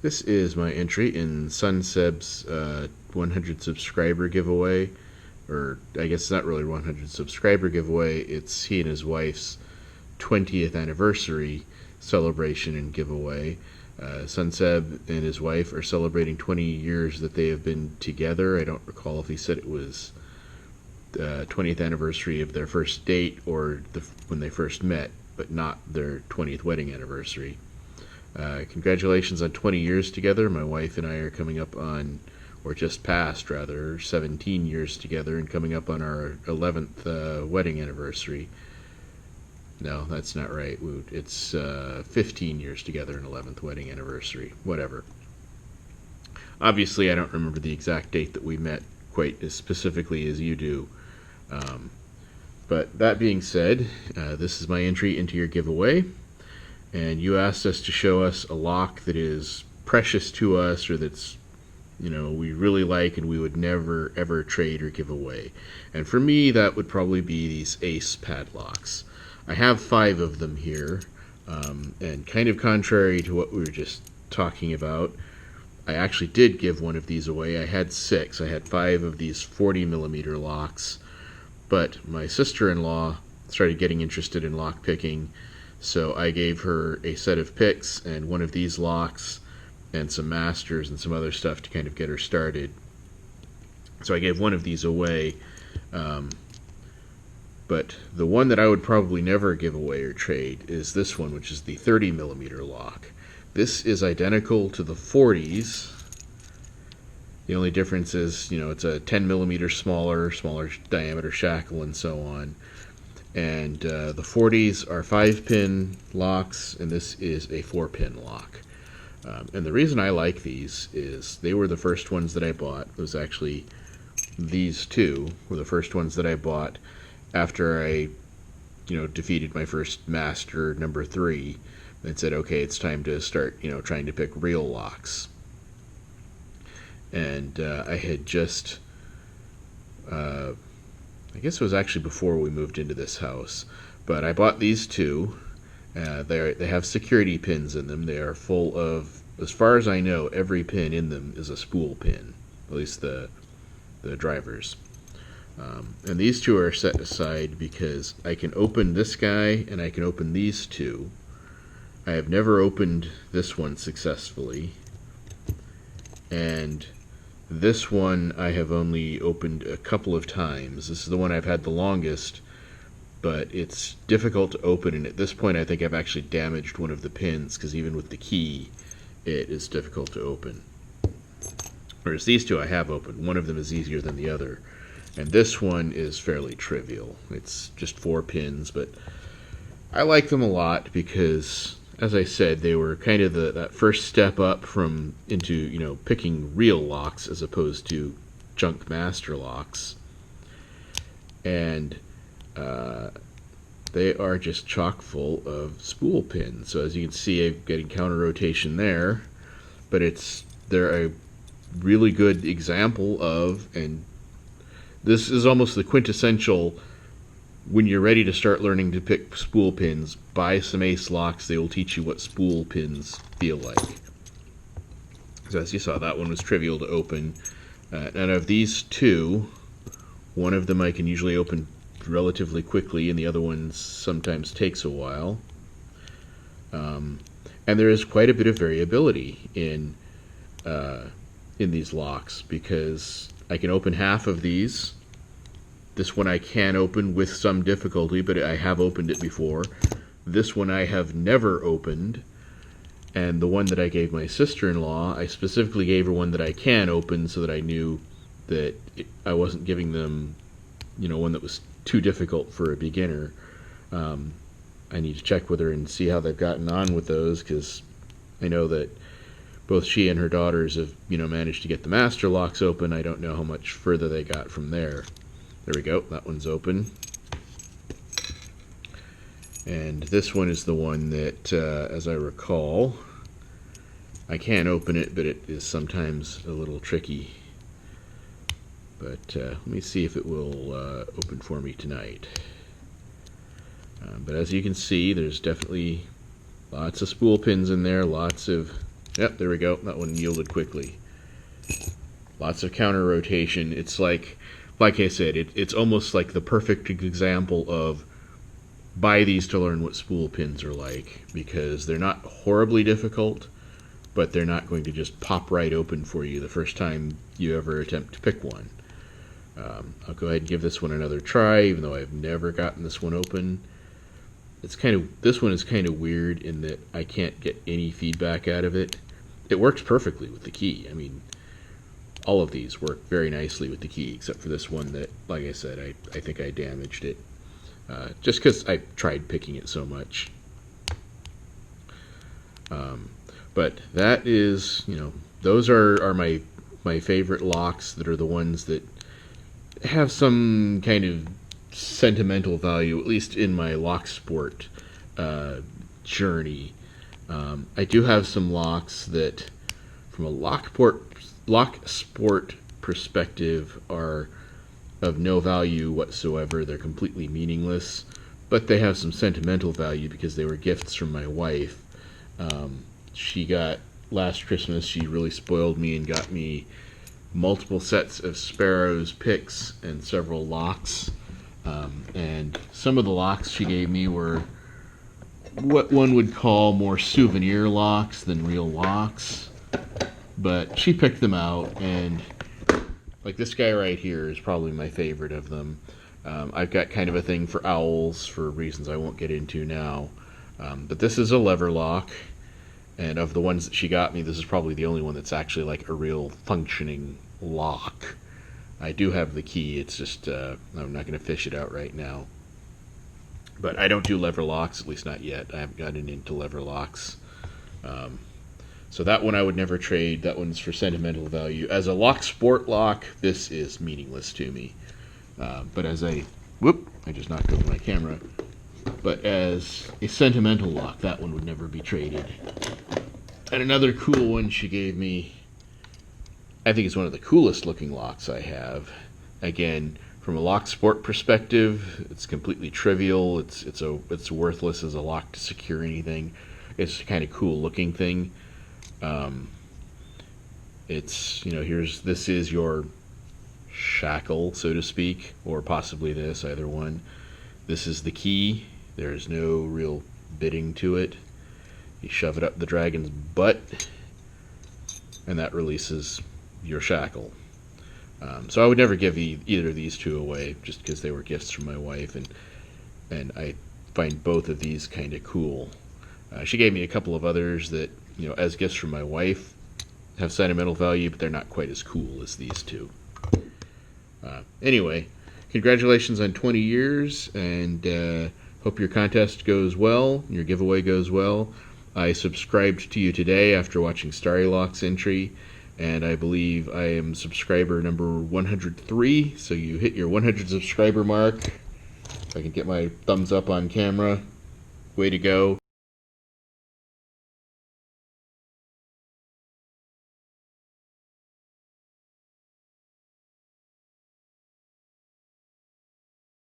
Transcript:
This is my entry in Sunsebb's 100 subscriber giveaway, or I guess it's not really 100 subscriber giveaway, it's he and his wife's 20th anniversary celebration and giveaway. Sunsebb and his wife are celebrating 20 years that they have been together. I don't recall if he said it was the 20th anniversary of their first date or when they first met, but not their 20th wedding anniversary. Congratulations on 20 years together. My wife and I are coming up on, or just past rather, 17 years together and coming up on our 11th wedding anniversary. No, that's not right. It's 15 years together and 11th wedding anniversary. Whatever. Obviously, I don't remember the exact date that we met quite as specifically as you do. But that being said, this is my entry into your giveaway. And you asked us to show us a lock that is precious to us, or that's, we really like and we would never ever trade or give away. And for me, that would probably be these Ace padlocks. I have 5 of them here, and kind of contrary to what we were just talking about, I actually did give one of these away. I had 6. I had 5 of these 40mm locks, but my sister-in-law started getting interested in lock picking, so I gave her a set of picks and one of these locks and some masters and some other stuff to kind of get her started. So I gave one of these away, but the one that I would probably never give away or trade is this one, which is the 30mm lock. This is identical to the 40s. The only difference is, it's a 10mm smaller diameter shackle and so on. And the 40s are 5-pin locks, and this is a 4-pin lock. And the reason I like these is they were the first ones that I bought. It was actually these two were the first ones that I bought after I, defeated my first master, number 3, and said, okay, it's time to start, trying to pick real locks. And I had just, I guess it was actually before we moved into this house, but I bought these two. They have security pins in them. They are full of, as far as I know, every pin in them is a spool pin, at least the drivers. And these two are set aside because I can open this guy and I can open these two. I have never opened this one successfully, and this one I have only opened a couple of times. This is the one I've had the longest, but it's difficult to open, and at this point I think I've actually damaged one of the pins, because even with the key it is difficult to open. Whereas these two I have opened. One of them is easier than the other, and this one is fairly trivial. It's just 4 pins, but I like them a lot because, as I said, they were kind of that first step up into picking real locks as opposed to junk master locks. And they are just chock full of spool pins. So as you can see, I'm getting counter rotation there, but they're a really good example of, and this is almost the quintessential, when you're ready to start learning to pick spool pins, buy some Ace locks. They will teach you what spool pins feel like. So as you saw, that one was trivial to open. And of these two, one of them I can usually open relatively quickly, and the other one sometimes takes a while. And there is quite a bit of variability in these locks, because I can open half of these. This one I can open with some difficulty, but I have opened it before. This one I have never opened. And the one that I gave my sister-in-law, I specifically gave her one that I can open so that I knew that I wasn't giving them, one that was too difficult for a beginner. I need to check with her and see how they've gotten on with those, because I know that both she and her daughters have, managed to get the master locks open. I don't know how much further they got from there. There we go, that one's open. And this one is the one that, as I recall, I can open it, but it is sometimes a little tricky. But let me see if it will open for me tonight. But as you can see, there's definitely lots of spool pins in there, lots of Yep, there we go. That one yielded quickly. Lots of counter rotation. It's like I said, it's almost like the perfect example of buy these to learn what spool pins are like, because they're not horribly difficult, but they're not going to just pop right open for you the first time you ever attempt to pick one. I'll go ahead and give this one another try, even though I've never gotten this one open. This one is kind of weird in that I can't get any feedback out of it. It works perfectly with the key. I mean, all of these work very nicely with the key, except for this one that, like I said, I think I damaged it. Just because I tried picking it so much. But that is, those are my favorite locks that are the ones that have some kind of sentimental value, at least in my Locksport journey. I do have some locks that, from a Locksport perspective, are of no value whatsoever. They're completely meaningless, but they have some sentimental value because they were gifts from my wife. Last Christmas, she really spoiled me and got me multiple sets of Sparrow's picks and several locks. And some of the locks she gave me were what one would call more souvenir locks than real locks. But she picked them out, and like this guy right here is probably my favorite of them. I've got kind of a thing for owls for reasons I won't get into now. But this is a lever lock, and of the ones that she got me, this is probably the only one that's actually like a real functioning lock. I do have the key, it's just I'm not going to fish it out right now. But I don't do lever locks, at least not yet. I haven't gotten into lever locks. So that one I would never trade. That one's for sentimental value. As a Locksport lock, this is meaningless to me. But as I just knocked over my camera. But as a sentimental lock, that one would never be traded. And another cool one she gave me, I think it's one of the coolest looking locks I have. Again, from a Locksport perspective, it's completely trivial. It's worthless as a lock to secure anything. It's a kind of cool looking thing. This is your shackle, so to speak, or possibly this, either one. This is the key. There's no real bitting to it. You shove it up the dragon's butt, and that releases your shackle. So I would never give either of these two away, just because they were gifts from my wife, and I find both of these kind of cool. She gave me a couple of others that, as gifts from my wife, have sentimental value, but they're not quite as cool as these two. Anyway, congratulations on 20 years, and hope your contest goes well, your giveaway goes well. I subscribed to you today after watching Starry Lock's entry, and I believe I am subscriber number 103, so you hit your 100 subscriber mark. If I can get my thumbs up on camera, way to go.